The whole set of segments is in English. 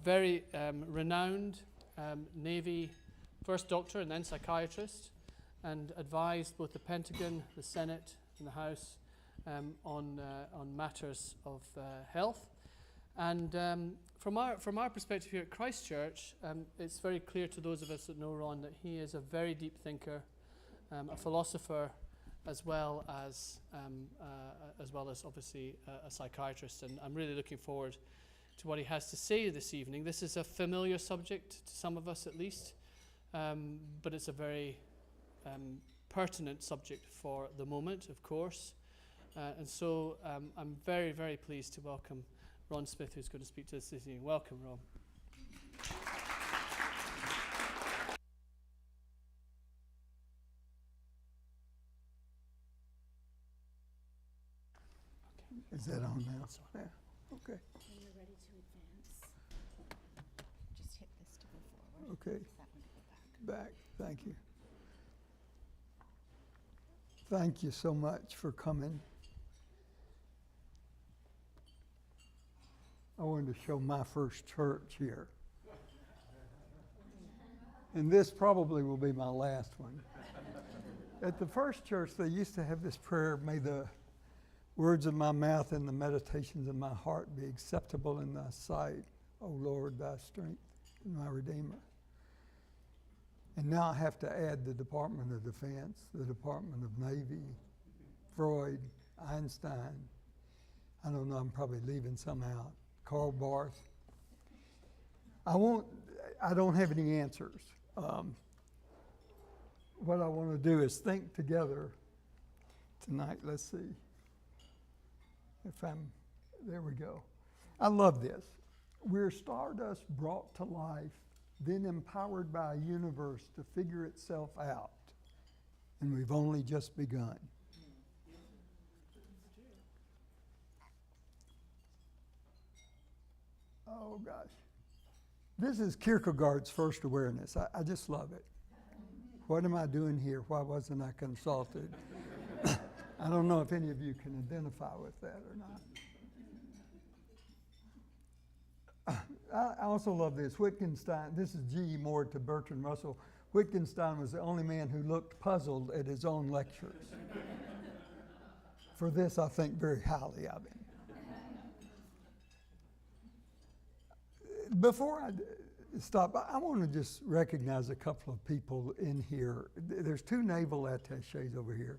very renowned Navy first doctor and then psychiatrist, and advised both the Pentagon, the Senate, and the House on matters of health. And from our perspective here at Christ Church, it's very clear to those of us that know Ron that he is a very deep thinker, a philosopher, as well as obviously a psychiatrist. And I'm really looking forward to what he has to say this evening. This is a familiar subject to some of us, at least, but it's a very pertinent subject for the moment, of course. And so I'm very, very pleased to welcome Ron Smith, who's going to speak to us this evening. Welcome, Ron. Is that on now? Yeah. Okay. When you're ready to advance, just hit this to go forward. Okay. That one to go back. Back. Thank you. Thank you so much for coming. I wanted to show my first church here. And this probably will be my last one. At the first church, they used to have this prayer, may the words of my mouth and the meditations of my heart be acceptable in thy sight, O Lord, thy strength and my Redeemer. And now I have to add the Department of Defense, the Department of Navy, Freud, Einstein. I don't know, I'm probably leaving some out. Karl Barth. I don't have any answers. What I want to do is think together tonight. Let's see. There we go. I love this. We're stardust brought to life, then empowered by a universe to figure itself out. And we've only just begun. Oh gosh. This is Kierkegaard's first awareness. I just love it. What am I doing here? Why wasn't I consulted? I don't know if any of you can identify with that or not. I also love this. Wittgenstein, this is G.E. Moore to Bertrand Russell. Wittgenstein was the only man who looked puzzled at his own lectures. For this, I think very highly of him. Before I stop, I want to just recognize a couple of people in here. There's two naval attachés over here.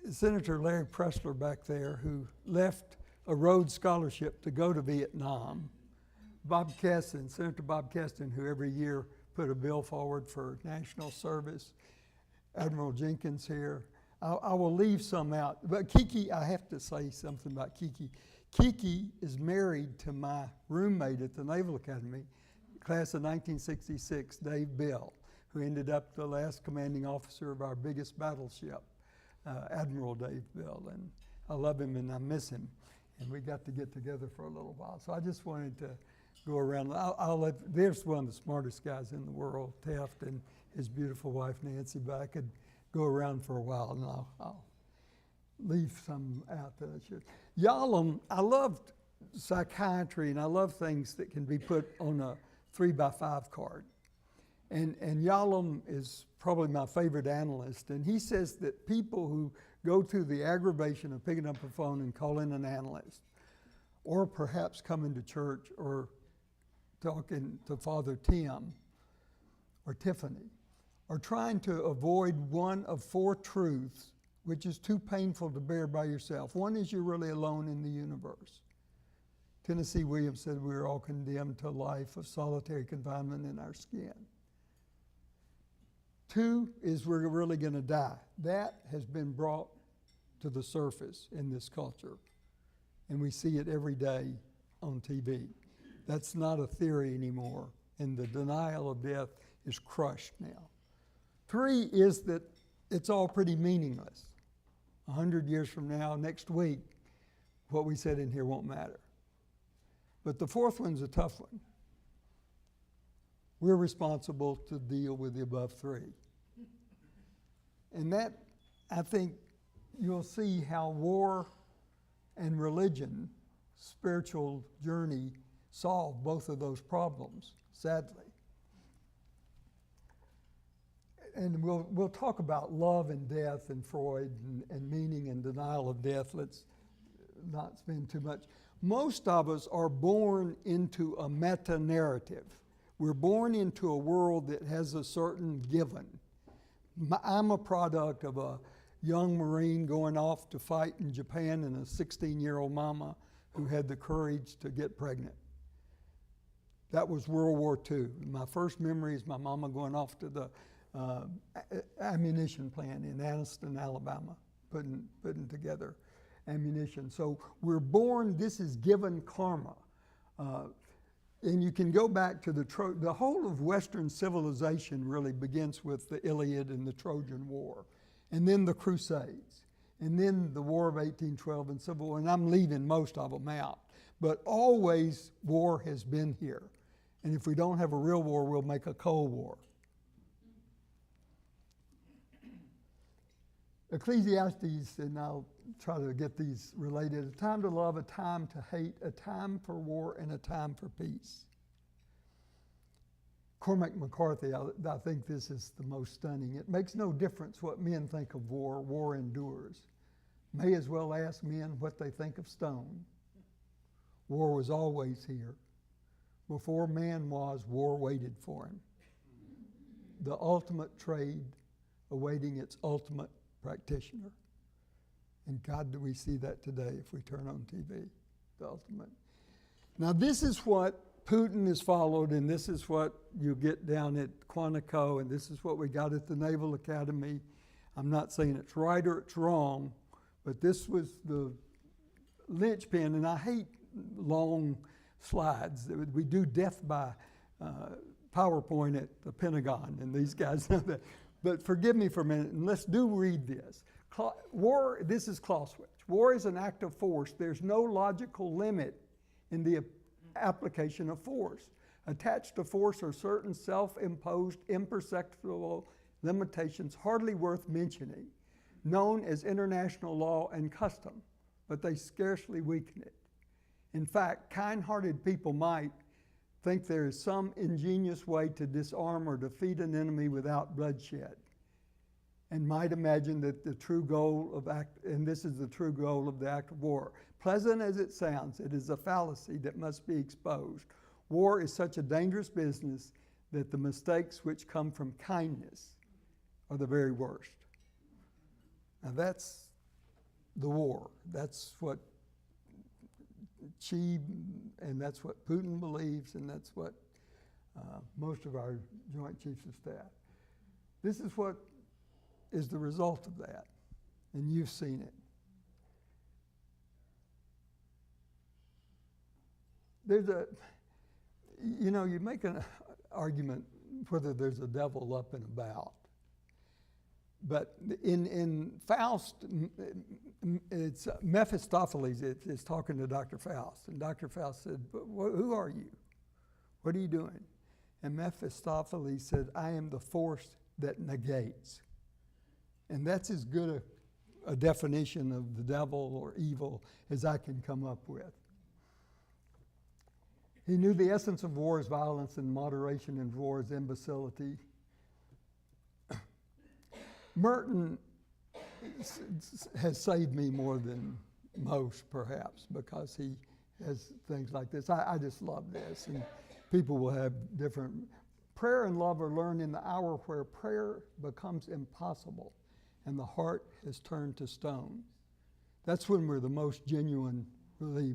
Senator Larry Pressler back there, who left a Rhodes Scholarship to go to Vietnam. Bob Keston, Senator Bob Keston, who every year put a bill forward for national service. Admiral Jenkins here. I will leave some out, but Kiki, I have to say something about Kiki. Kiki is married to my roommate at the Naval Academy, class of 1966, Dave Bill, who ended up the last commanding officer of our biggest battleship, Admiral Dave Bill. And I love him and I miss him. And we got to get together for a little while. So I just wanted to go around. There's one of the smartest guys in the world, Taft, and his beautiful wife, Nancy, but I could go around for a while, and I'll leave some out that I should. Yalom, I love psychiatry, and I love things that can be put on a 3x5 card. And Yalom is probably my favorite analyst, and he says that people who go through the aggravation of picking up a phone and calling an analyst, or perhaps coming to church or talking to Father Tim or Tiffany, or trying to avoid one of four truths, which is too painful to bear by yourself. One is you're really alone in the universe. Tennessee Williams said we are all condemned to a life of solitary confinement in our skin. Two is we're really going to die. That has been brought to the surface in this culture, and we see it every day on TV. That's not a theory anymore, and the denial of death is crushed now. Three is that it's all pretty meaningless. 100 years from now, next week, what we said in here won't matter. But the fourth one's a tough one. We're responsible to deal with the above three. And that, I think, you'll see how war and religion, spiritual journey, solve both of those problems, sadly. And we'll talk about love and death and Freud and meaning and denial of death. Let's not spend too much. Most of us are born into a meta-narrative. We're born into a world that has a certain given. I'm a product of a young Marine going off to fight in Japan and a 16-year-old mama who had the courage to get pregnant. That was World War II. My first memory is my mama going off to the ammunition plant in Anniston, Alabama, putting together ammunition. So we're born, this is given karma. And you can go back to the whole of Western civilization really begins with the Iliad and the Trojan War, and then the Crusades, and then the War of 1812 and Civil War, and I'm leaving most of them out. But always war has been here. And if we don't have a real war, we'll make a Cold War. Ecclesiastes, and I'll try to get these related, a time to love, a time to hate, a time for war, and a time for peace. Cormac McCarthy, I think this is the most stunning. It makes no difference what men think of war, war endures. May as well ask men what they think of stone. War was always here. Before man was, war waited for him. The ultimate trade awaiting its ultimate practitioner. And God, do we see that today if we turn on TV, the ultimate. Now this is what Putin has followed, and this is what you get down at Quantico, and this is what we got at the Naval Academy. I'm not saying it's right or it's wrong, but this was the linchpin, and I hate long slides. We do death by PowerPoint at the Pentagon, and these guys know that. But forgive me for a minute, and let's read this. War, this is Clausewitz. War is an act of force. There's no logical limit in the application of force. Attached to force are certain self-imposed, imperceptible limitations hardly worth mentioning, known as international law and custom, but they scarcely weaken it. In fact, kind-hearted people might think there is some ingenious way to disarm or defeat an enemy without bloodshed, and might imagine that the true goal of this is the true goal of the act of war. Pleasant as it sounds, it is a fallacy that must be exposed. War is such a dangerous business that the mistakes which come from kindness are the very worst. Now that's the war. That's what and that's what Putin believes, and that's what most of our Joint Chiefs of Staff. This is what is the result of that, and you've seen it. You make an argument whether there's a devil up and about. But in Faust, it's Mephistopheles is talking to Dr. Faust. And Dr. Faust said, who are you? What are you doing? And Mephistopheles said, I am the force that negates. And that's as good a definition of the devil or evil as I can come up with. He knew the essence of war is violence, and moderation in war is imbecility. Merton has saved me more than most, perhaps, because he has things like this. I just love this, and people will have different. Prayer and love are learned in the hour where prayer becomes impossible and the heart has turned to stone. That's when we're the most genuinely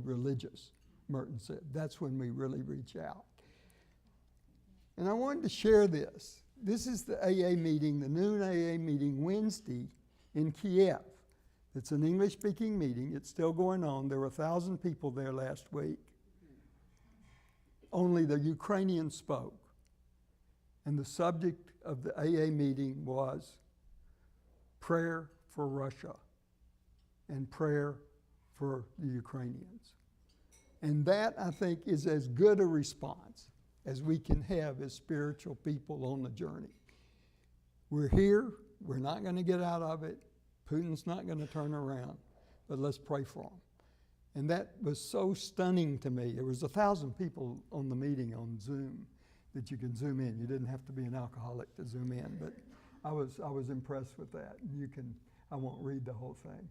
religious, Merton said. That's when we really reach out. And I wanted to share this. This is the AA meeting, the noon AA meeting Wednesday in Kiev. It's an English-speaking meeting. It's still going on. There were 1,000 people there last week. Only the Ukrainians spoke. And the subject of the AA meeting was prayer for Russia and prayer for the Ukrainians. And that, I think, is as good a response as we can have as spiritual people on the journey. We're here. We're not going to get out of it. Putin's not going to turn around. But let's pray for them. And that was so stunning to me. There was 1,000 people on the meeting on Zoom that you can zoom in. You didn't have to be an alcoholic to zoom in, but I was impressed with that. I won't read the whole thing.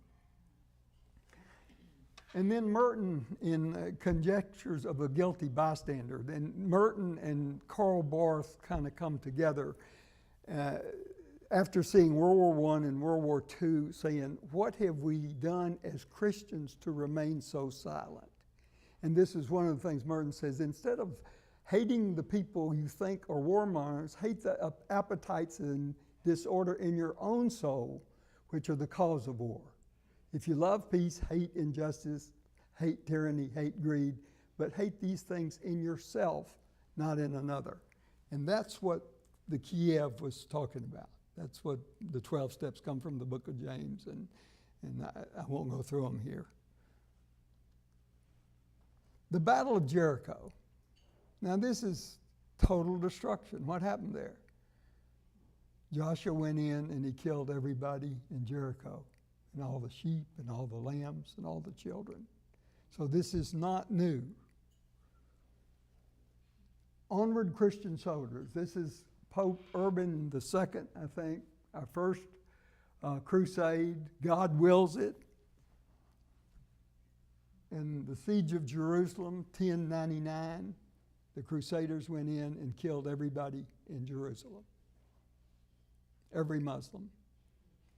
And then Merton in Conjectures of a Guilty Bystander. Then Merton and Karl Barth kind of come together after seeing World War I and World War II, saying, what have we done as Christians to remain so silent? And this is one of the things Merton says, instead of hating the people you think are warmongers, hate the appetites and disorder in your own soul, which are the cause of war. If you love peace, hate injustice, hate tyranny, hate greed, but hate these things in yourself, not in another. And that's what the Kiev was talking about. That's what the 12 steps come from the book of James, and I won't go through them here. The Battle of Jericho. Now this is total destruction. What happened there? Joshua went in and he killed everybody in Jericho, and all the sheep and all the lambs and all the children. So this is not new. Onward, Christian soldiers. This is Pope Urban II, I think, our first crusade. God wills it. In the siege of Jerusalem, 1099, the Crusaders went in and killed everybody in Jerusalem. Every Muslim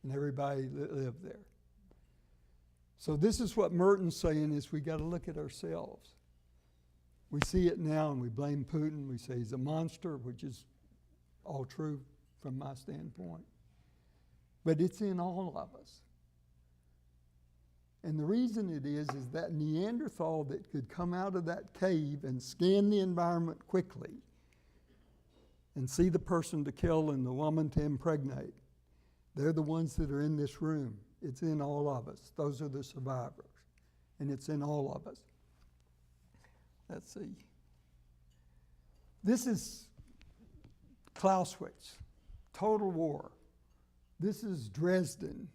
and everybody that lived there. So this is what Merton's saying, is we got to look at ourselves. We see it now and we blame Putin. We say he's a monster, which is all true from my standpoint. But it's in all of us. And the reason it is that Neanderthal that could come out of that cave and scan the environment quickly and see the person to kill and the woman to impregnate, they're the ones that are in this room. It's in all of us. Those are the survivors. And it's in all of us. Let's see. This is Clausewitz, total war. This is Dresden,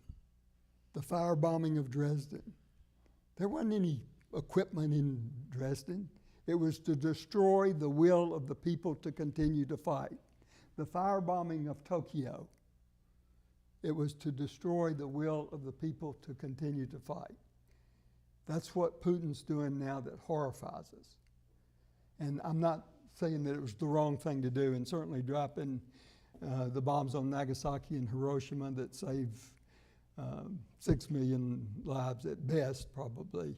the firebombing of Dresden. There wasn't any equipment in Dresden. It was to destroy the will of the people to continue to fight. The firebombing of Tokyo, it was to destroy the will of the people to continue to fight. That's what Putin's doing now that horrifies us. And I'm not saying that it was the wrong thing to do, and certainly dropping the bombs on Nagasaki and Hiroshima that saved 6 million lives at best, probably.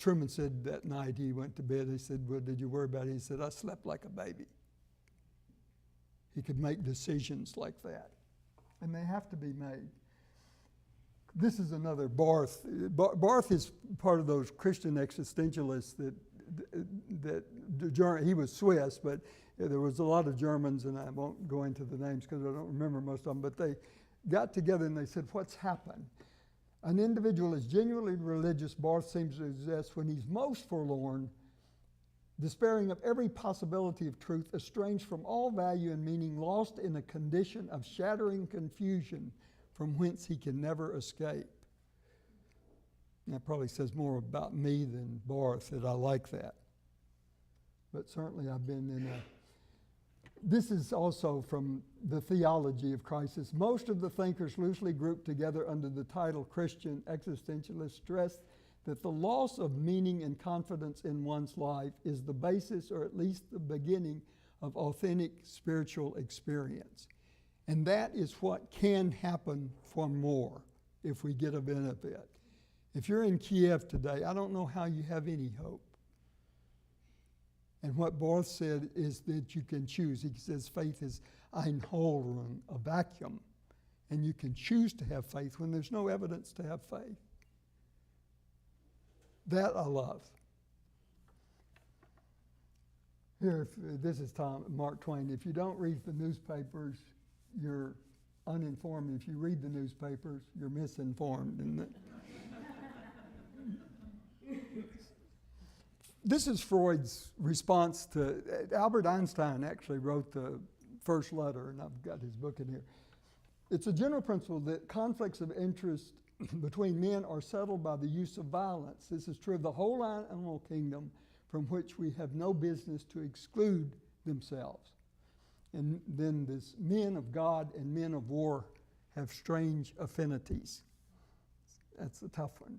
Truman said that night he went to bed, he said, well, did you worry about it? He said, I slept like a baby. He could make decisions like that. And they have to be made. This is another Barth. Barth is part of those Christian existentialists he was Swiss, but there was a lot of Germans, and I won't go into the names because I don't remember most of them, but they got together and they said, what's happened? An individual is genuinely religious, Barth seems to exist, when he's most forlorn, despairing of every possibility of truth, estranged from all value and meaning, lost in a condition of shattering confusion from whence he can never escape. That probably says more about me than Barth, that I like that. But certainly I've been in a... This is also from the Theology of Crisis. Most of the thinkers loosely grouped together under the title Christian existentialists stress that the loss of meaning and confidence in one's life is the basis, or at least the beginning, of authentic spiritual experience. And that is what can happen for more if we get a benefit. If you're in Kiev today, I don't know how you have any hope. And what Barth said is that you can choose. He says faith is ein Hohlraum, a vacuum. And you can choose to have faith when there's no evidence to have faith. That I love. Here, this is Mark Twain. If you don't read the newspapers, you're uninformed. If you read the newspapers, you're misinformed. And this is Freud's response to, Albert Einstein actually wrote the first letter, and I've got his book in here. It's a general principle that conflicts of interest between men are settled by the use of violence. This is true of the whole animal kingdom, from which we have no business to exclude themselves. And then this men of God and men of war have strange affinities. That's a tough one.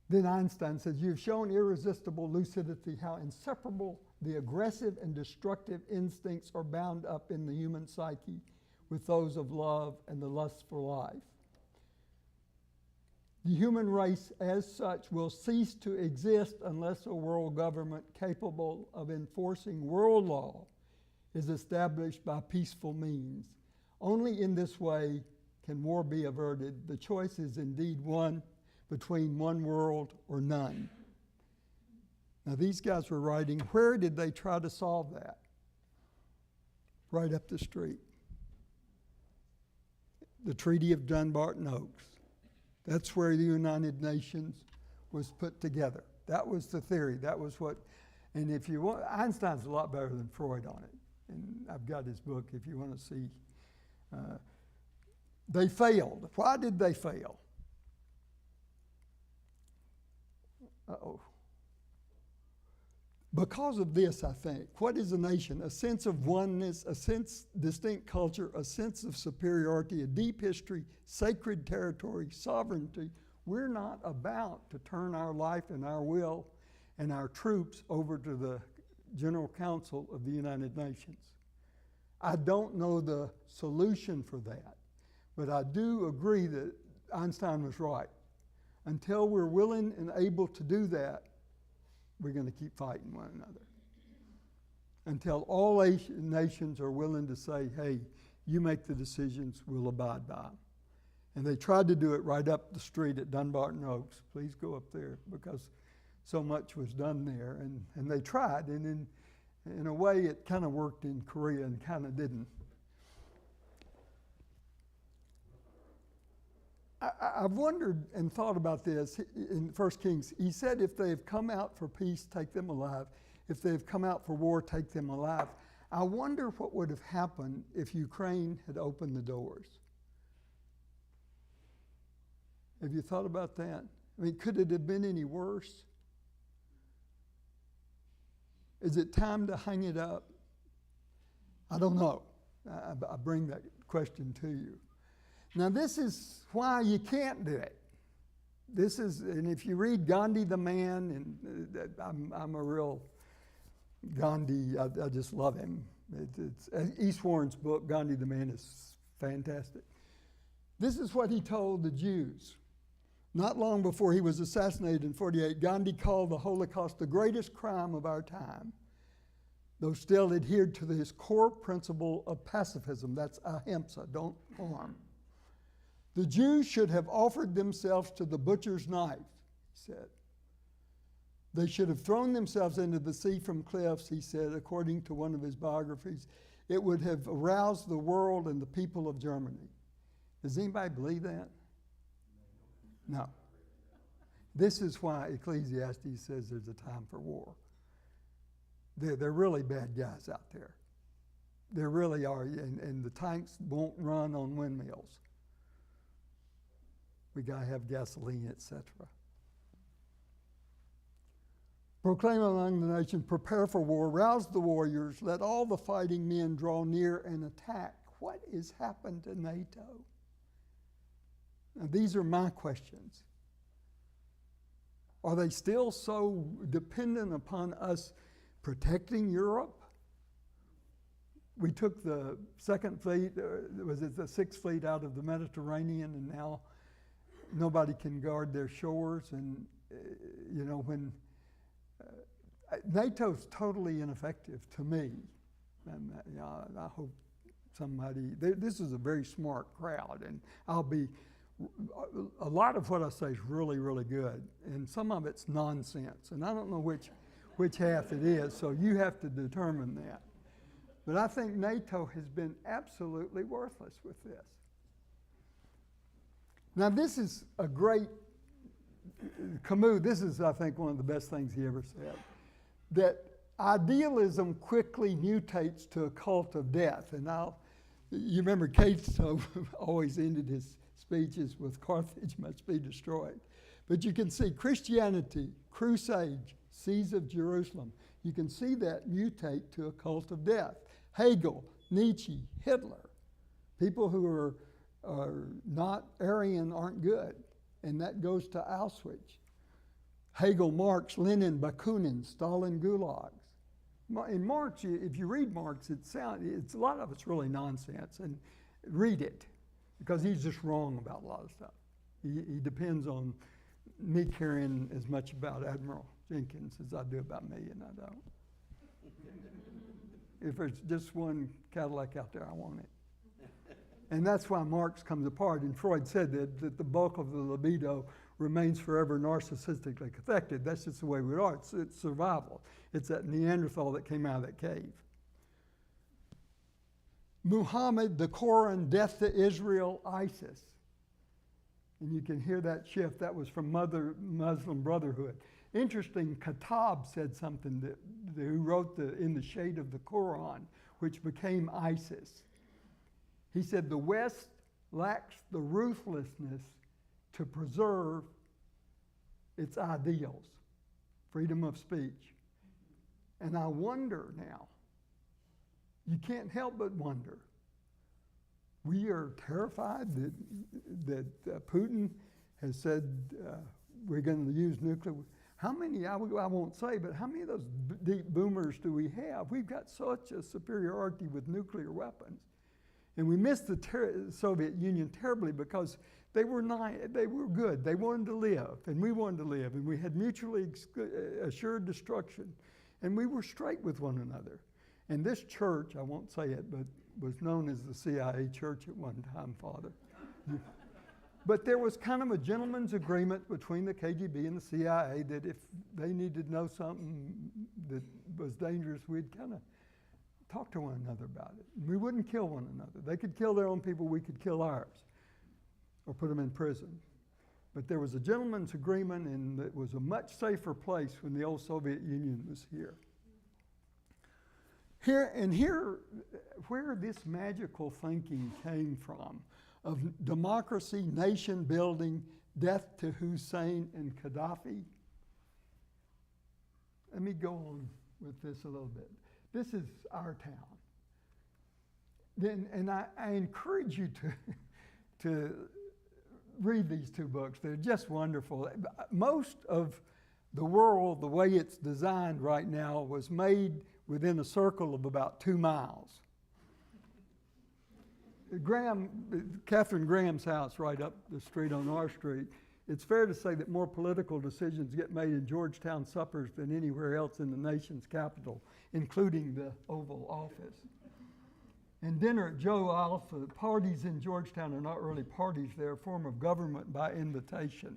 Then Einstein says, you've shown irresistible lucidity how inseparable the aggressive and destructive instincts are bound up in the human psyche with those of love and the lust for life. The human race as such will cease to exist unless a world government capable of enforcing world law is established by peaceful means. Only in this way can war be averted. The choice is indeed one between one world or none. Now these guys were writing, where did they try to solve that? Right up the street. The Treaty of Dunbarton Oaks. That's where the United Nations was put together. That was the theory. That was what, and if you want, Einstein's a lot better than Freud on it. And I've got his book if you want to see. They failed. Why did they fail? Uh-oh. Because of this, I think. What is a nation? A sense of oneness, a sense, distinct culture, a sense of superiority, a deep history, sacred territory, sovereignty. We're not about to turn our life and our will and our troops over to the General Council of the United Nations. I don't know the solution for that, but I do agree that Einstein was right. Until we're willing and able to do that, we're going to keep fighting one another. Until all nations are willing to say, hey, you make the decisions, we'll abide by them. And they tried to do it right up the street at Dunbarton Oaks. Please go up there, because so much was done there. And they tried, and in a way it kind of worked in Korea and kind of didn't. I've wondered and thought about this in 1 Kings. He said, if they've come out for peace, take them alive. If they've come out for war, take them alive. I wonder what would have happened if Ukraine had opened the doors. Have you thought about that? I mean, could it have been any worse? Is it time to hang it up? I don't know. I bring that question to you. Now, this is why you can't do it. This is, and if you read Gandhi the Man, and I'm a real Gandhi, I just love him. It's East Warren's book, Gandhi the Man, is fantastic. This is what he told the Jews. Not long before he was assassinated in 1948, Gandhi called the Holocaust the greatest crime of our time, though still adhered to his core principle of pacifism. That's ahimsa, don't harm. The Jews should have offered themselves to the butcher's knife, he said. They should have thrown themselves into the sea from cliffs, he said, according to one of his biographies. It would have aroused the world and the people of Germany. Does anybody believe that? No. This is why Ecclesiastes says there's a time for war. They're really bad guys out there. They really are, and the tanks won't run on windmills. We got to have gasoline, etc. Proclaim among the nations, prepare for war, rouse the warriors, let all the fighting men draw near and attack. What has happened to NATO? Now, these are my questions. Are they still so dependent upon us protecting Europe? We took the Second Fleet, was it the Sixth Fleet out of the Mediterranean, and now nobody can guard their shores. And, you know, when NATO's totally ineffective to me. And I hope somebody, this is a very smart crowd, and a lot of what I say is really, really good, and some of it's nonsense, and I don't know which half it is, so you have to determine that. But I think NATO has been absolutely worthless with this. Now, this is a great, Camus, this is, I think, one of the best things he ever said, that idealism quickly mutates to a cult of death. And you remember Cato always ended his speeches with Carthage must be destroyed. But you can see Christianity, crusade, siege of Jerusalem. You can see that mutate to a cult of death. Hegel, Nietzsche, Hitler, people who are not Aryan aren't good. And that goes to Auschwitz. Hegel, Marx, Lenin, Bakunin, Stalin, gulags. In Marx, if you read Marx, it's a lot of it's really nonsense. And read it, because he's just wrong about a lot of stuff. He depends on me caring as much about Admiral Jenkins as I do about me, and I don't. If there's just one Cadillac out there, I want it. And that's why Marx comes apart. And Freud said that the bulk of the libido remains forever narcissistically affected. That's just the way we are. It's survival. It's that Neanderthal that came out of that cave. Muhammad, the Quran, death to Israel, ISIS. And you can hear that shift. That was from Muslim Brotherhood. Interesting, Khattab said something who wrote In the Shade of the Quran, which became ISIS. He said, the West lacks the ruthlessness to preserve its ideals, freedom of speech. And I wonder now, you can't help but wonder, we are terrified that Putin has said we're going to use nuclear. How many, I won't say, but how many of those deep boomers do we have? We've got such a superiority with nuclear weapons. And we missed the Soviet Union terribly because they were good. They wanted to live, and we wanted to live, and we had mutually assured destruction, and we were straight with one another. And this church, I won't say it, but was known as the CIA church at one time, Father. But there was kind of a gentleman's agreement between the KGB and the CIA that if they needed to know something that was dangerous, we'd kind of talk to one another about it. We wouldn't kill one another. They could kill their own people, we could kill ours, or put them in prison. But there was a gentleman's agreement, and it was a much safer place when the old Soviet Union was here. Here, where this magical thinking came from, of democracy, nation building, death to Hussein and Gaddafi. Let me go on with this a little bit. This is our town. And I encourage you to read these two books. They're just wonderful. Most of the world, the way it's designed right now, was made within a circle of about 2 miles. Catherine Graham's house right up the street on our street, it's fair to say that more political decisions get made in Georgetown suppers than anywhere else in the nation's capital, including the Oval Office. And dinner at Joe Alpha, parties in Georgetown are not really parties, they're a form of government by invitation.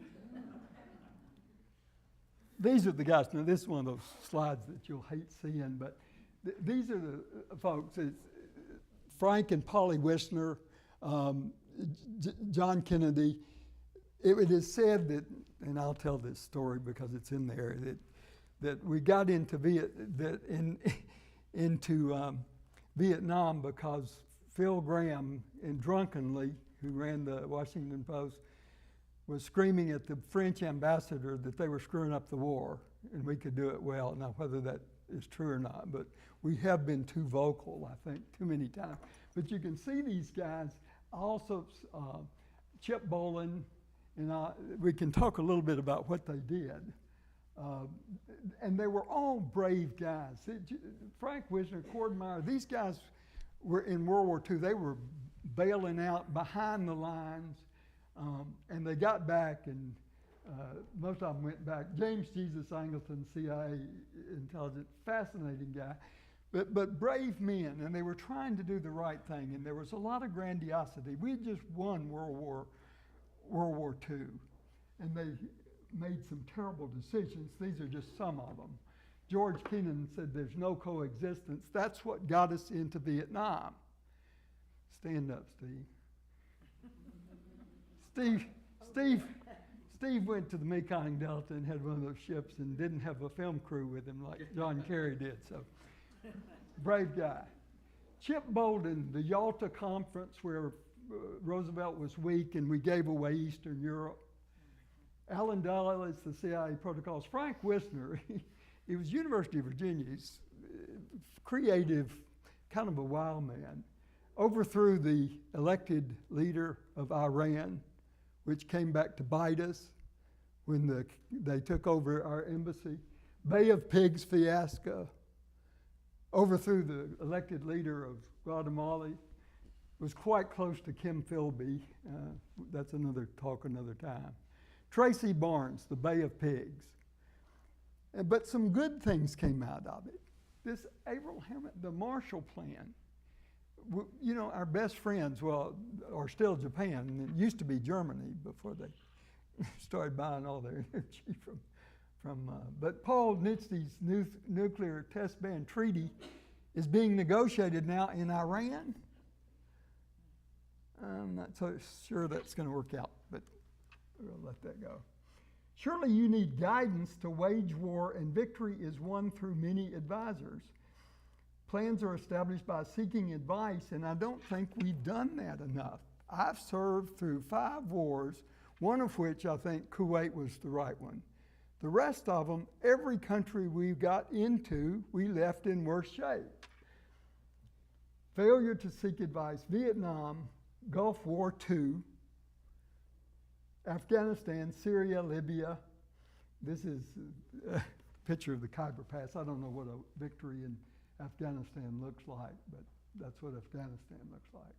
These are the guys. Now, this is one of those slides that you'll hate seeing, but these are the folks. It's Frank and Polly Wisner, John Kennedy. It is said that, and I'll tell this story because it's in there, that we got into Vietnam because Phil Graham, drunkenly, who ran the Washington Post, was screaming at the French ambassador that they were screwing up the war, and we could do it well. Now, whether that is true or not, but we have been too vocal, I think, too many times. But you can see these guys, also Chip Bolin, and we can talk a little bit about what they did. And they were all brave guys. Frank Wisner, Cordmeyer, these guys were in World War II. They were bailing out behind the lines. And they got back, and most of them went back. James Jesus Angleton, CIA intelligence, fascinating guy, but brave men, and they were trying to do the right thing, and there was a lot of grandiosity. We had just won World War II, and they made some terrible decisions. These are just some of them. George Kennan said there's no coexistence. That's what got us into Vietnam. Stand up, Steve. Steve went to the Mekong Delta and had one of those ships and didn't have a film crew with him like John Kerry did, so brave guy. Chip Bolden, the Yalta Conference where Roosevelt was weak and we gave away Eastern Europe. Allen Dulles, the CIA protocols. Frank Wisner, he was University of Virginia. He's creative, kind of a wild man. Overthrew the elected leader of Iran, which came back to bite us when they took over our embassy. Bay of Pigs fiasco. Overthrew the elected leader of Guatemala. Was quite close to Kim Philby. That's another talk another time. Tracy Barnes, the Bay of Pigs. But some good things came out of it. This Avril Hammond, the Marshall Plan. You know, our best friends, well, are still Japan, and it used to be Germany before they started buying all their energy but Paul Nitze's nuclear test ban treaty is being negotiated now in Iran. I'm not so sure that's going to work out, but we'll let that go. Surely you need guidance to wage war, and victory is won through many advisors. Plans are established by seeking advice, and I don't think we've done that enough. I've served through 5 wars, one of which I think Kuwait was the right one. The rest of them, every country we got into, we left in worse shape. Failure to seek advice, Vietnam, Gulf War II, Afghanistan, Syria, Libya. This is a picture of the Khyber Pass. I don't know what a victory in Afghanistan looks like, but that's what Afghanistan looks like.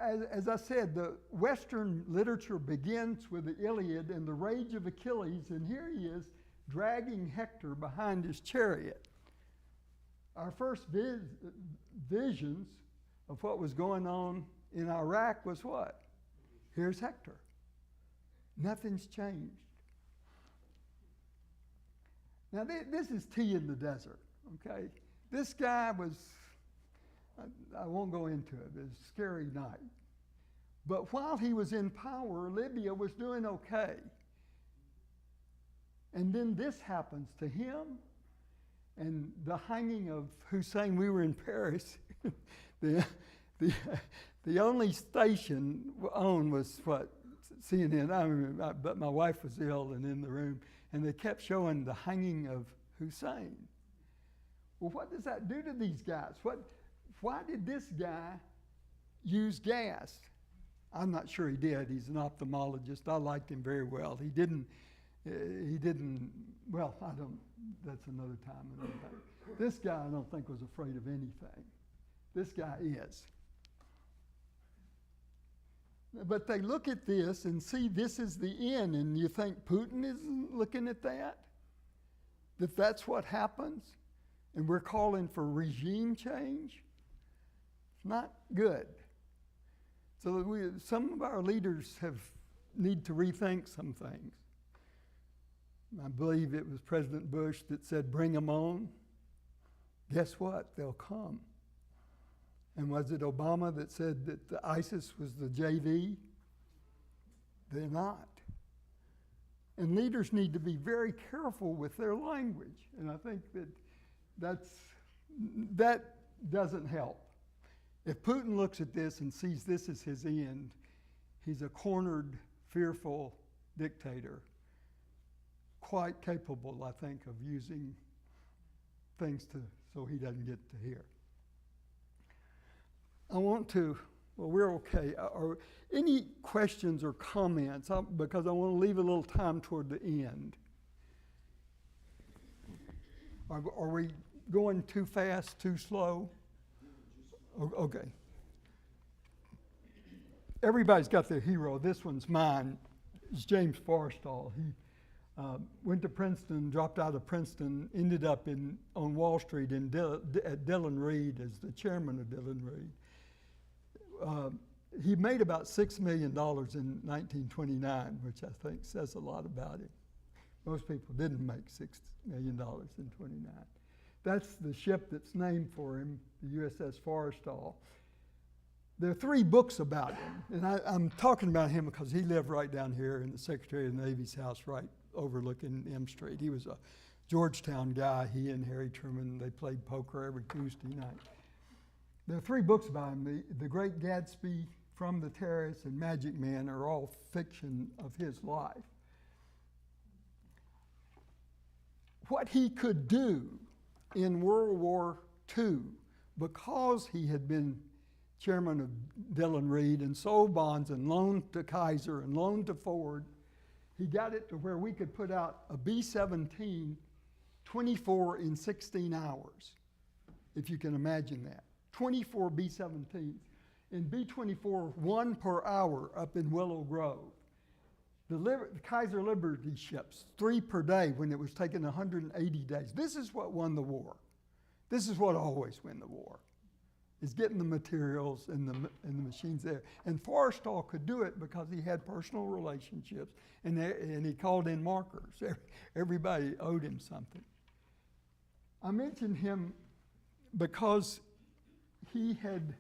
As I said, the Western literature begins with the Iliad and the rage of Achilles, and here he is dragging Hector behind his chariot. Our first visions of what was going on in Iraq was what? Here's Hector. Nothing's changed. Now this is tea in the desert, okay? This guy was, I won't go into it, it was a scary night. But while he was in power, Libya was doing okay. And then this happens to him, and the hanging of Hussein. We were in Paris. The only station on was what? CNN. But my wife was ill and in the room, and they kept showing the hanging of Hussein. Well, what does that do to these guys? Why did this guy use gas? I'm not sure he did. He's an ophthalmologist. I liked him very well. He didn't, well, I don't, that's another time, another thing. This guy I don't think was afraid of anything. This guy is. But they look at this and see this is the end, and you think Putin isn't looking at that? That that's what happens? And we're calling for regime change? It's not good. So some of our leaders need to rethink some things. I believe it was President Bush that said, bring them on. Guess what? They'll come. And was it Obama that said that the ISIS was the JV? They're not. And leaders need to be very careful with their language. And I think that doesn't help. If Putin looks at this and sees this as his end, he's a cornered, fearful dictator, quite capable, I think, of using things so he doesn't get to hear. I want to, well, we're okay. Are any questions or comments? Because I want to leave a little time toward the end. Are we going too fast, too slow? Okay. Everybody's got their hero. This one's mine. It's James Forrestal. He went to Princeton, dropped out of Princeton, ended up on Wall Street at Dillon Reed as the chairman of Dillon Reed. He made about $6 million in 1929, which I think says a lot about him. Most people didn't make $6 million in 29. That's the ship that's named for him, the USS Forrestal. There are 3 books about him, and I'm talking about him because he lived right down here in the Secretary of the Navy's house, right overlooking M Street. He was a Georgetown guy. He and Harry Truman, they played poker every Tuesday night. There are 3 books by him. The Great Gatsby, From the Terrace, and Magic Man are all fiction of his life. What he could do in World War II, because he had been chairman of Dillon Reed and sold bonds and loaned to Kaiser and loaned to Ford, he got it to where we could put out a B-17 24 in 16 hours, if you can imagine that. 24 B-17s. In B-24, 1 per hour up in Willow Grove. The Kaiser Liberty ships, 3 per day when it was taking 180 days. This is what won the war. This is what always win the war, is getting the materials and the machines there. And Forrestal could do it because he had personal relationships and he called in markers. Everybody owed him something. I mentioned him because he had,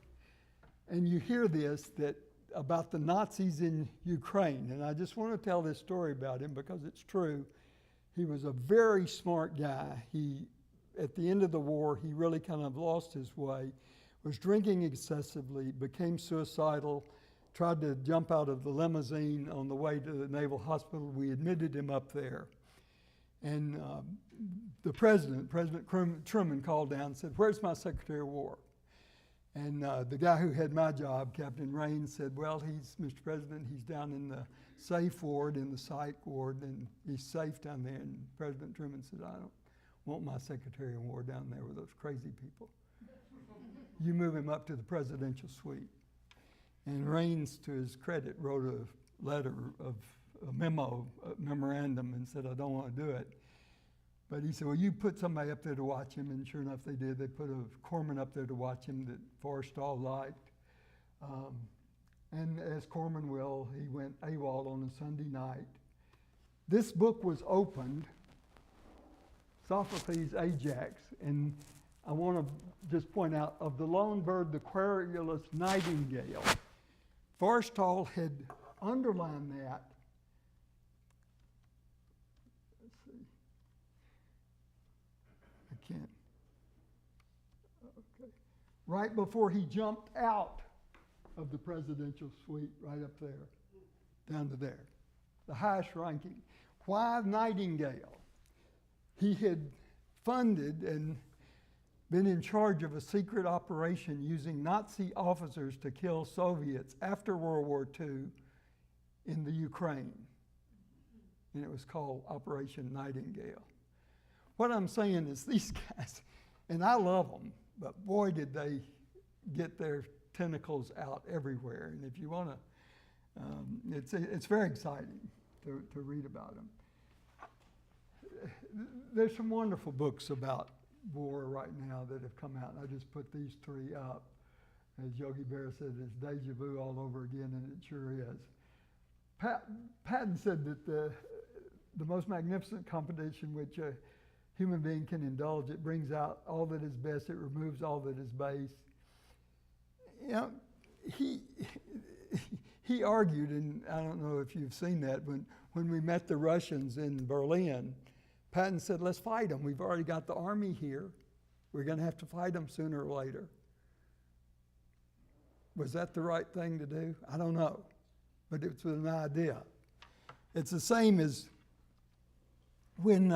and you hear this, that about the Nazis in Ukraine, and I just want to tell this story about him because it's true. He was a very smart guy. At the end of the war, he really kind of lost his way, was drinking excessively, became suicidal, tried to jump out of the limousine on the way to the Naval Hospital. We admitted him up there. And the President Truman, called down and said, "Where's my Secretary of War?" And the guy who had my job, Captain Raines, said, "Well, Mr. President, he's down in the safe ward, in the psych ward, and he's safe down there." And President Truman said, "I don't want my Secretary of War down there with those crazy people. You move him up to the presidential suite." And Raines, to his credit, wrote a letter of a memorandum, and said, "I don't want to do it." But he said, "Well, you put somebody up there to watch him," and sure enough they did. They put a corpsman up there to watch him that Forrestal liked. And as corpsman will, he went AWOL on a Sunday night. This book was opened, Sophocles' Ajax, and I want to just point out, of the lone bird, the querulous nightingale, Forrestal had underlined that. Let's see. I can't. Okay. Right before he jumped out of the presidential suite, right up there, down to there, the highest ranking. Why Nightingale? He had funded and been in charge of a secret operation using Nazi officers to kill Soviets after World War II in the Ukraine. And it was called Operation Nightingale. What I'm saying is these guys, and I love them, but boy did they get their tentacles out everywhere. And if you want to, it's very exciting to read about them. There's some wonderful books about war right now that have come out. I just put these 3 up. As Yogi Berra said, it's deja vu all over again, and it sure is. Patton said that the most magnificent competition which a human being can indulge, it brings out all that is best, it removes all that is base. You know, he argued, and I don't know if you've seen that, when we met the Russians in Berlin, Patton said, "Let's fight them. We've already got the army here. We're going to have to fight them sooner or later." Was that the right thing to do? I don't know, but it was an idea. It's the same as when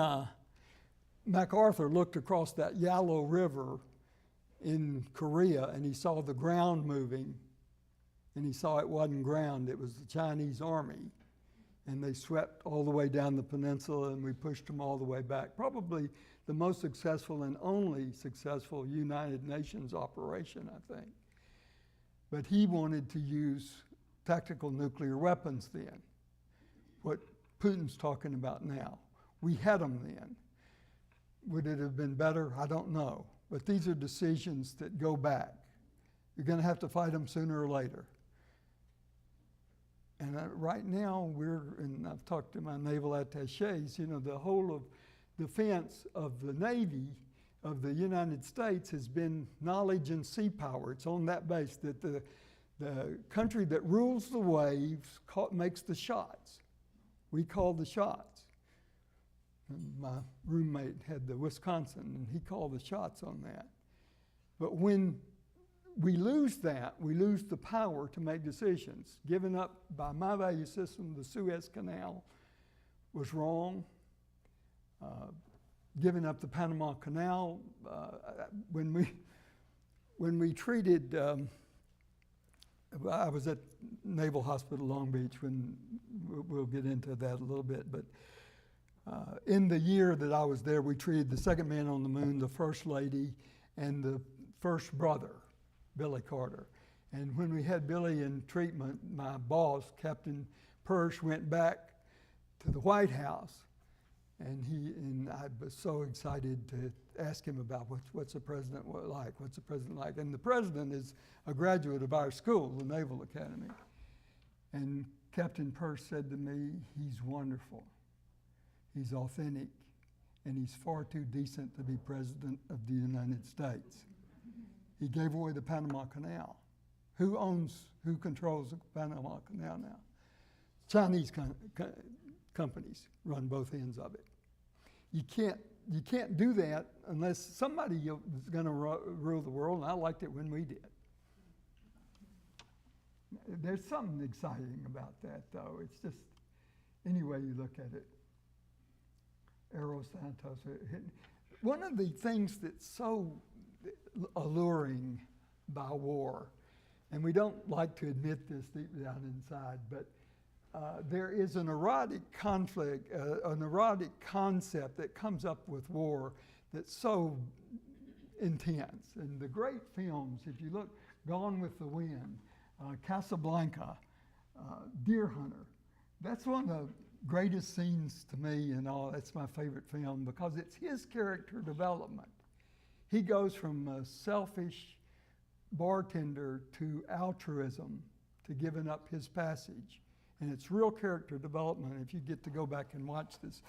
MacArthur looked across that Yellow River in Korea and he saw the ground moving, and he saw it wasn't ground, it was the Chinese army. And they swept all the way down the peninsula, and we pushed them all the way back. Probably the most successful and only successful United Nations operation, I think. But he wanted to use tactical nuclear weapons then, what Putin's talking about now. We had them then. Would it have been better? I don't know. But these are decisions that go back. You're going to have to fight them sooner or later. And right now, and I've talked to my naval attaches, you know, the whole of defense of the Navy of the United States has been knowledge and sea power. It's on that base that the country that rules the waves makes the shots. We call the shots. And my roommate had the Wisconsin, and he called the shots on that. But when we lose that. We lose the power to make decisions. Given up by my value system, the Suez Canal was wrong. Giving up the Panama Canal, when we treated, I was at Naval Hospital Long Beach when, we'll get into that a little bit, but in the year that I was there, we treated the second man on the moon, the first lady, and the first brother, Billy Carter. And when we had Billy in treatment, my boss, Captain Persh, went back to the White House, and I was so excited to ask him about what's the president like, what's the president like. And the president is a graduate of our school, the Naval Academy. And Captain Persh said to me, he's wonderful, he's authentic, and he's far too decent to be president of the United States. He gave away the Panama Canal. Who controls the Panama Canal now? Chinese companies run both ends of it. You can't do that unless somebody is going to rule the world, and I liked it when we did. There's something exciting about that, though. It's just, any way you look at it. Eros Santos. One of the things that's so alluring by war, and we don't like to admit this deep down inside, but there is an erotic conflict, an erotic concept that comes up with war that's so intense. And the great films, if you look, Gone with the Wind, Casablanca, Deer Hunter, that's one of the greatest scenes to me and all. That's my favorite film because it's his character development. He goes from a selfish bartender to altruism, to giving up his passage. And it's real character development if you get to go back and watch this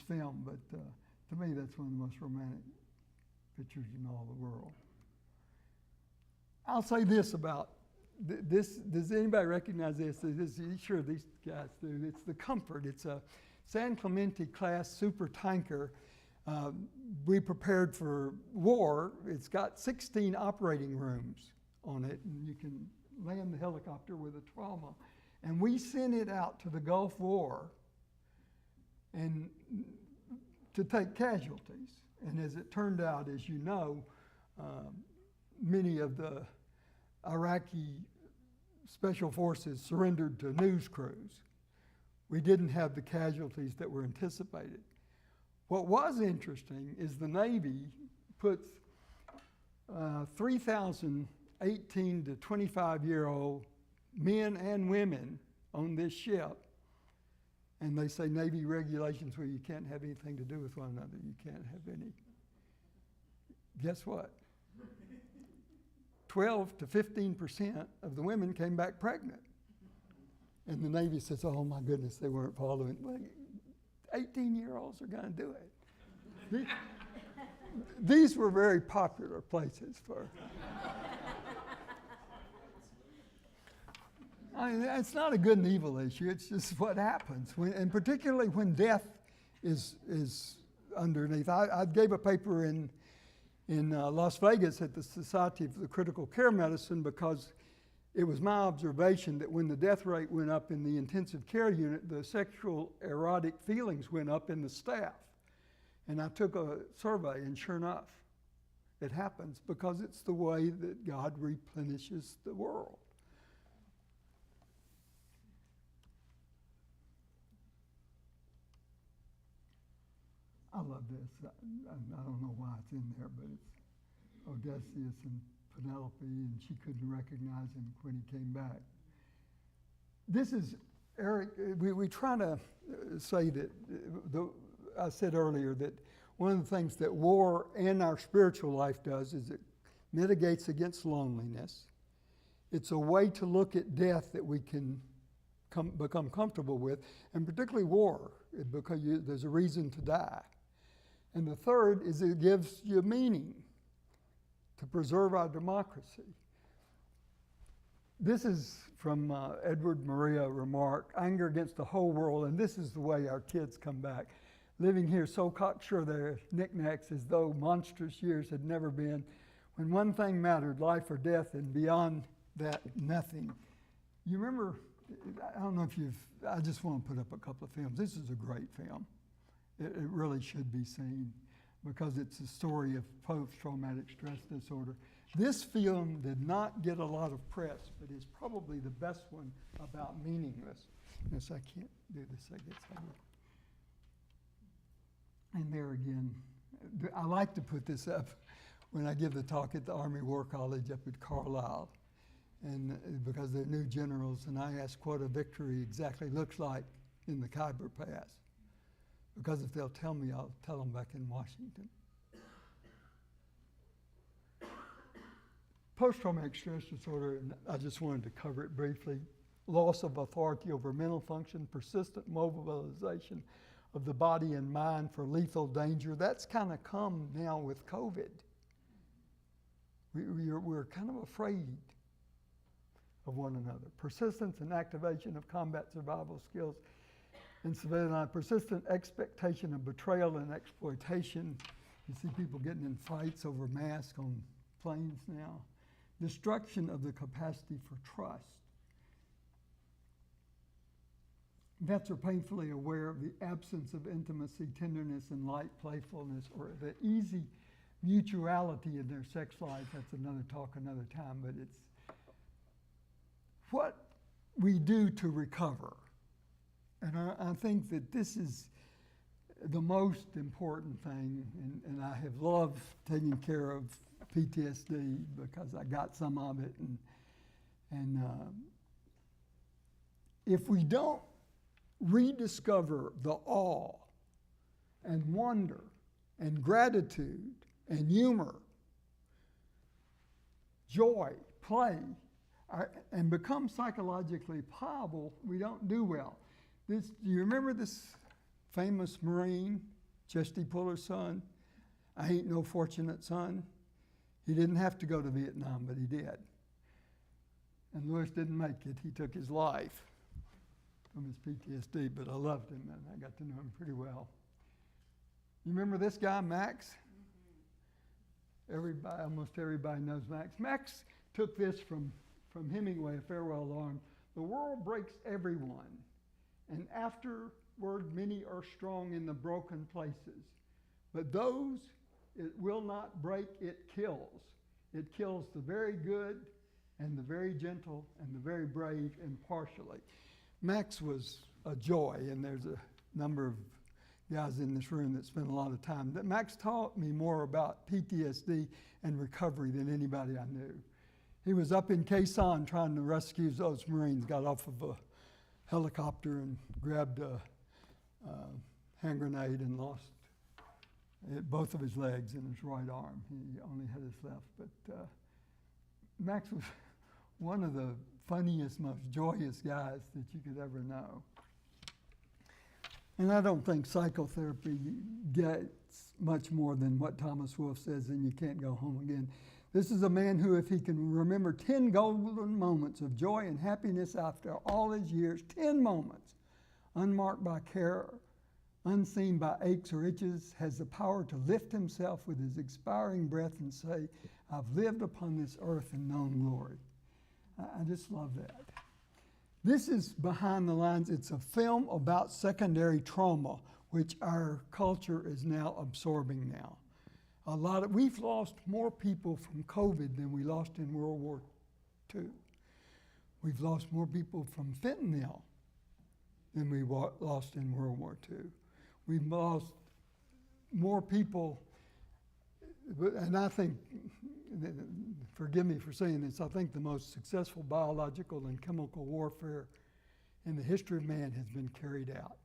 film. But to me, that's one of the most romantic pictures in all the world. I'll say this about this. Does anybody recognize this? Sure, these guys do. It's the Comfort. It's a San Clemente class super tanker. We prepared for war. It's got 16 operating rooms on it, and you can land the helicopter with a trauma. And we sent it out to the Gulf War and to take casualties. And as it turned out, as you know, many of the Iraqi special forces surrendered to news crews. We didn't have the casualties that were anticipated. What was interesting is the Navy puts 3,018 to 25-year-old men and women on this ship, and they say Navy regulations where you can't have anything to do with one another. You can't have any. Guess what? 12 to 15% of the women came back pregnant. And the Navy says, oh my goodness, they weren't following. Well, 18-year-olds are going to do it. These were very popular places for. I mean, it's not a good and evil issue. It's just what happens, and particularly when death is underneath. I gave a paper in Las Vegas at the Society for the Critical Care Medicine because it was my observation that when the death rate went up in the intensive care unit, the sexual erotic feelings went up in the staff. And I took a survey, and sure enough, it happens because it's the way that God replenishes the world. I love this. I don't know why it's in there, but it's Odysseus and Penelope, and she couldn't recognize him when he came back. This is, Eric, we try to say that, I said earlier that one of the things that war and our spiritual life does is it mitigates against loneliness. It's a way to look at death that we can become comfortable with, and particularly war, because there's a reason to die. And the third is it gives you meaning to preserve our democracy. This is from Edward Maria Remarque, Anger Against the Whole World, and this is the way our kids come back. Living here so cocksure their knickknacks as though monstrous years had never been, when one thing mattered, life or death, and beyond that, nothing. You remember, I don't know if I just want to put up a couple of films. This is a great film. It really should be seen because it's a story of post-traumatic stress disorder. This film did not get a lot of press, but is probably the best one about meaningless. Yes, I can't do this, I guess I will. And there again, I like to put this up when I give the talk at the Army War College up at Carlisle, and because they're new generals, and I ask what a victory exactly looks like in the Khyber Pass. Because if they'll tell me, I'll tell them back in Washington. Post-traumatic stress disorder, and I just wanted to cover it briefly. Loss of authority over mental function, persistent mobilization of the body and mind for lethal danger. That's kind of come now with COVID. We're kind of afraid of one another. Persistence and activation of combat survival skills in civilian life. Persistent expectation of betrayal and exploitation. You see people getting in fights over masks on planes now. Destruction of the capacity for trust. Vets are painfully aware of the absence of intimacy, tenderness, and light playfulness, or the easy mutuality in their sex life. That's another talk another time, but it's what we do to recover. And I think that this is the most important thing, and I have loved taking care of PTSD because I got some of it, and if we don't rediscover the awe and wonder and gratitude and humor, joy, play, and become psychologically pliable, we don't do well. Do you remember this famous Marine, Chesty Puller's son? I ain't no fortunate son. He didn't have to go to Vietnam, but he did. And Lewis didn't make it. He took his life from his PTSD, but I loved him and I got to know him pretty well. You remember this guy, Max? Mm-hmm. Almost everybody knows Max. Max took this from Hemingway, A Farewell Alarm. The world breaks everyone, and afterward many are strong in the broken places. But those it will not break, it kills. It kills the very good and the very gentle and the very brave impartially. Max was a joy, and there's a number of guys in this room that spend a lot of time. Max taught me more about PTSD and recovery than anybody I knew. He was up in Quezon trying to rescue those Marines, got off of a helicopter and grabbed a hand grenade and lost both of his legs and his right arm. He only had his left. But Max was one of the funniest, most joyous guys that you could ever know. And I don't think psychotherapy gets much more than what Thomas Wolfe says, and you can't go home again. This is a man who, if he can remember 10 golden moments of joy and happiness after all his years, 10 moments, unmarked by care, unseen by aches or itches, has the power to lift himself with his expiring breath and say, I've lived upon this earth and known glory. I just love that. This is Behind the Lines. It's a film about secondary trauma, which our culture is now absorbing now. We've lost more people from COVID than we lost in World War II. We've lost more people from fentanyl than we lost in World War II. We've lost more people, and I think, forgive me for saying this, I think the most successful biological and chemical warfare in the history of man has been carried out.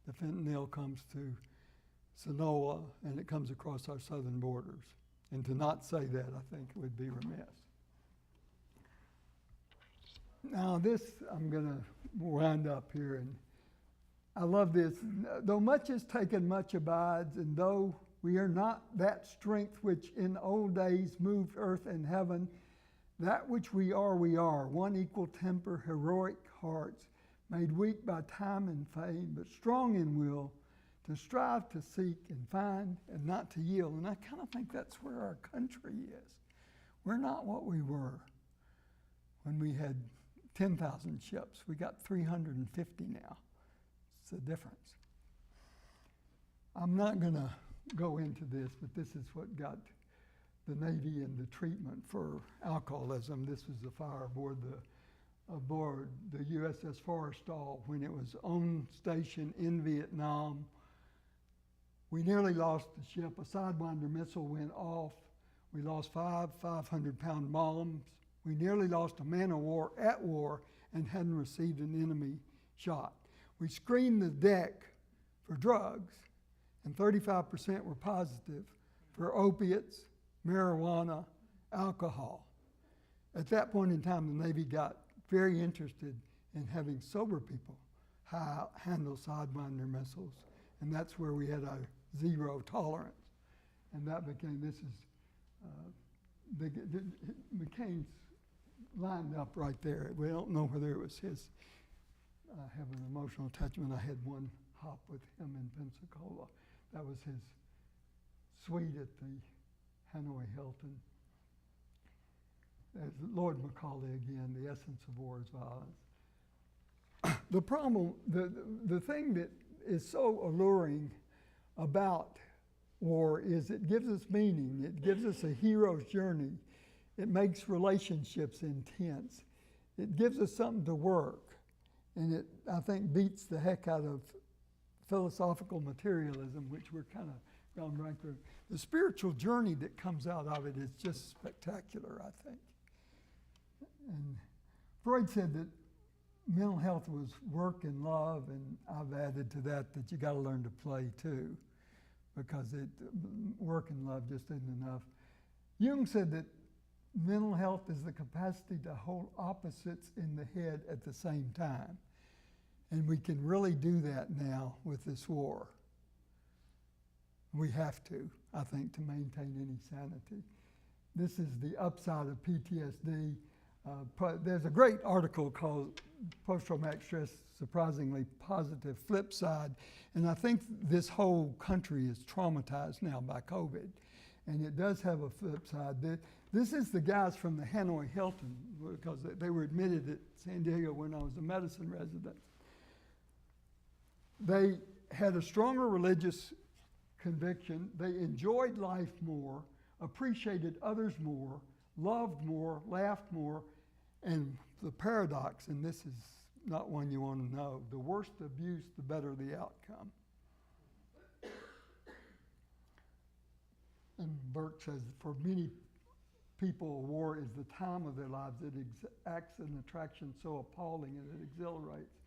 The fentanyl comes through Sonoa, and it comes across our southern borders. And to not say that, I think, would be remiss. Now this, I'm going to wind up here, and I love this. Though much is taken, much abides, and though we are not that strength which in old days moved earth and heaven, that which we are, one equal temper, heroic hearts, made weak by time and fame, but strong in will, to strive to seek and find and not to yield. And I kind of think that's where our country is. We're not what we were when we had 10,000 ships. We got 350 now. It's a difference. I'm not going to go into this, but this is what got the Navy and the treatment for alcoholism. This was the fire aboard the USS Forrestal when it was on station in Vietnam. We nearly lost the ship. A Sidewinder missile went off. We lost 500-pound bombs. We nearly lost a man of war at war and hadn't received an enemy shot. We screened the deck for drugs, and 35% were positive for opiates, marijuana, alcohol. At that point in time, the Navy got very interested in having sober people handle Sidewinder missiles, and that's where we had our zero tolerance. And that became, McCain's lined up right there. We don't know whether it was his. I have an emotional attachment. I had one hop with him in Pensacola. That was his suite at the Hanoi Hilton. There's Lord Macaulay again, the essence of war is violence. The problem, the thing that is so alluring about war is it gives us meaning. It gives us a hero's journey. It makes relationships intense. It gives us something to work. And it, I think, beats the heck out of philosophical materialism, which we're kind of gone right through. The spiritual journey that comes out of it is just spectacular, I think. And Freud said that mental health was work and love, and I've added to that you got to learn to play too, because work and love just isn't enough. Jung said that mental health is the capacity to hold opposites in the head at the same time. And we can really do that now with this war. We have to, I think, to maintain any sanity. This is the upside of PTSD. There's a great article called Post-Traumatic Stress, Surprisingly Positive Flip Side. And I think this whole country is traumatized now by COVID. And it does have a flip side. This is the guys from the Hanoi Hilton, because they were admitted at San Diego when I was a medicine resident. They had a stronger religious conviction. They enjoyed life more, appreciated others more, loved more, laughed more, and the paradox, and this is not one you want to know, the worse the abuse, the better the outcome. And Burke says, for many people, war is the time of their lives. It acts an attraction so appalling and it exhilarates.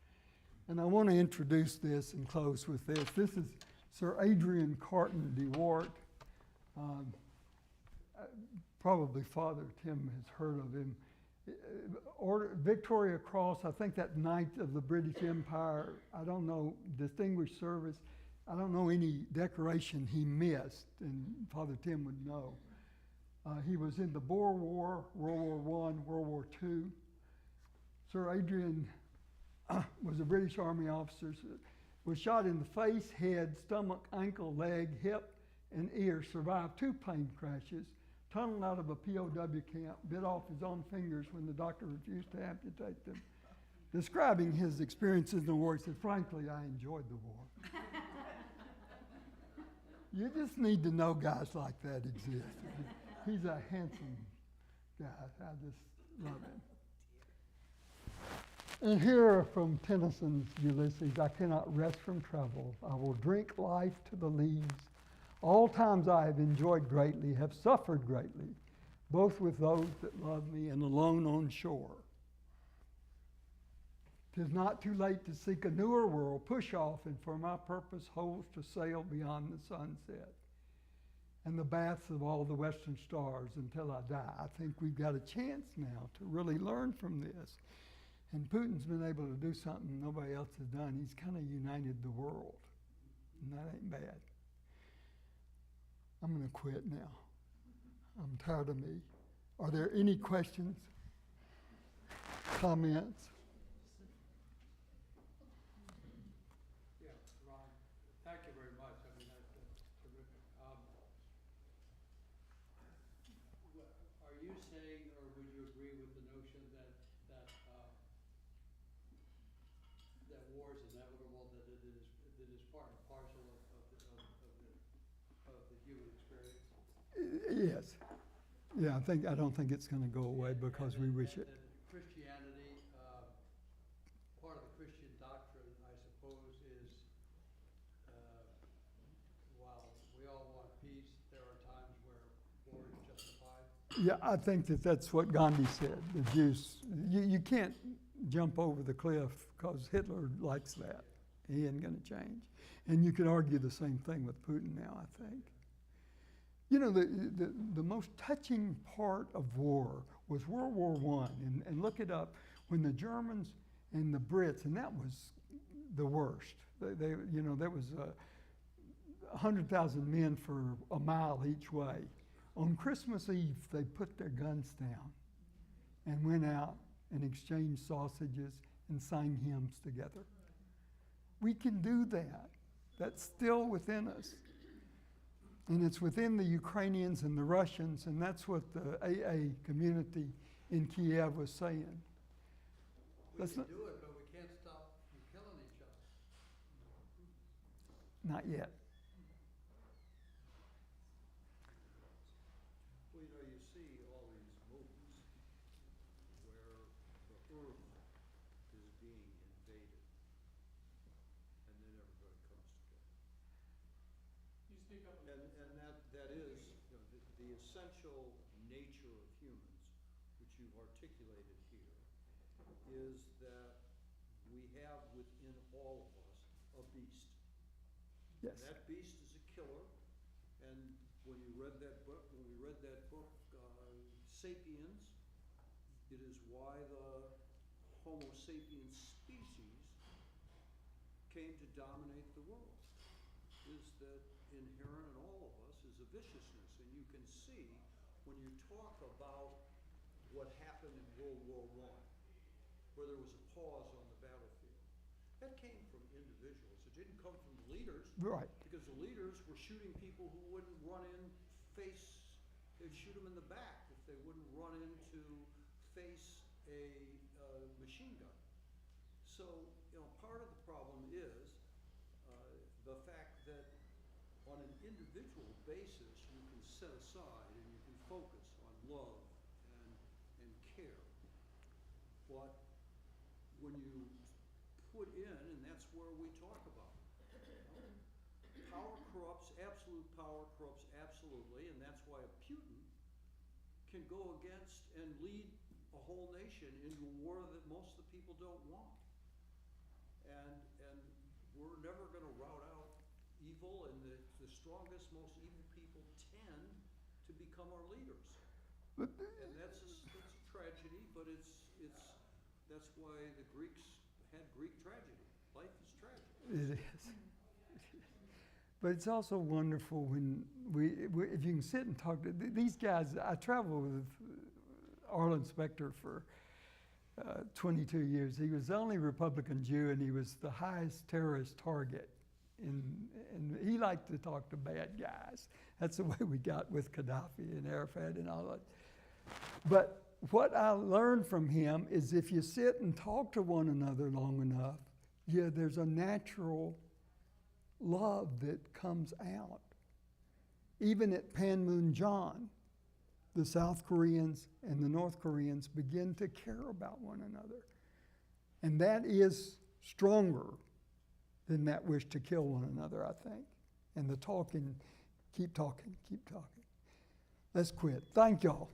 And I want to introduce this and close with this. This is Sir Adrian Carton de Wart. Probably Father Tim has heard of him. Victoria Cross, I think that Knight of the British Empire, I don't know, Distinguished Service, I don't know any decoration he missed, and Father Tim would know. He was in the Boer War, World War I, World War II. Sir Adrian was a British Army officer, was shot in the face, head, stomach, ankle, leg, hip, and ear, survived 2 plane crashes, tunneled out of a POW camp, bit off his own fingers when the doctor refused to amputate them. Describing his experiences in the war, he said, frankly, I enjoyed the war. You just need to know guys like that exist. He's a handsome guy. I just love him. And here from Tennyson's Ulysses, I cannot rest from travel. I will drink life to the lees. All times I have enjoyed greatly, have suffered greatly, both with those that love me and alone on shore. 'Tis not too late to seek a newer world, push off, and for my purpose holds to sail beyond the sunset and the baths of all the western stars until I die. I think we've got a chance now to really learn from this. And Putin's been able to do something nobody else has done. He's kind of united the world, and that ain't bad. I'm going to quit now. I'm tired of me. Are there any questions, comments? Yeah, Ron, thank you very that war is inevitable, that it is part and parcel of the human experience? Yes. Yeah, I don't think it's gonna go away because we wish it. And Christianity, part of the Christian doctrine, I suppose, is, while we all want peace, there are times where war is justified. Yeah, I think that's what Gandhi said. The Jews, you can't jump over the cliff because Hitler likes that. He ain't gonna change. And you could argue the same thing with Putin now, I think. You know, the most touching part of war was World War I, and look it up, when the Germans and the Brits, and that was the worst. They you know, there was 100,000 men for a mile each way. On Christmas Eve, they put their guns down and went out and exchanged sausages and sang hymns together. We can do that. That's still within us. And it's within the Ukrainians and the Russians, and that's what the AA community in Kiev was saying. We That's can not, do it, but we can't stop from killing each other. not yet. Well, you know, you see all these movies where the earth is being invaded, and then everybody comes together. You speak up. And that is, you know, the essential nature of humans, which you've articulated here, is that we have within all of us a beast. Yes. And that beast is a killer, and when we read that book, Sapiens, it is why the Homo sapiens species came to dominate the world, is that inherent in all of us is a viciousness. And you can see when you talk about what happened in World War I, where there was a pause on the battlefield, that came from individuals. It didn't come from the leaders. Right. Because the leaders were shooting people who wouldn't run in face, they'd shoot them in the back if they wouldn't run in to face a machine gun. So, you know, part of the problem is the fact that on an individual basis, you can set aside and you can focus on love and care. But when you put in, and that's where we talk about it, power corrupts, absolute power corrupts absolutely, and that's why a Putin can go against and lead a whole nation into a war that most of the people don't want. And we're never gonna rout out evil, and the strongest, most evil people tend to become our leaders. And that's a tragedy, but that's why the Greeks had Greek tragedy. Life is tragic. It is. But it's also wonderful when if you can sit and talk to these guys. I traveled with Arlen Specter for 22 years. He was the only Republican Jew, and he was the highest terrorist target. And he liked to talk to bad guys. That's the way we got with Gaddafi and Arafat and all that. But what I learned from him is if you sit and talk to one another long enough, yeah, there's a natural love that comes out. Even at Panmunjom, the South Koreans and the North Koreans begin to care about one another. And that is stronger than that wish to kill one another, I think. And the talking, keep talking, keep talking. Let's quit. Thank y'all.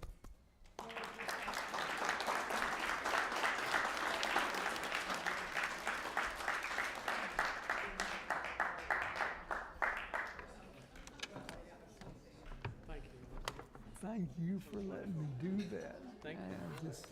Thank you. Thank you for letting me do that. Thank you. Man, just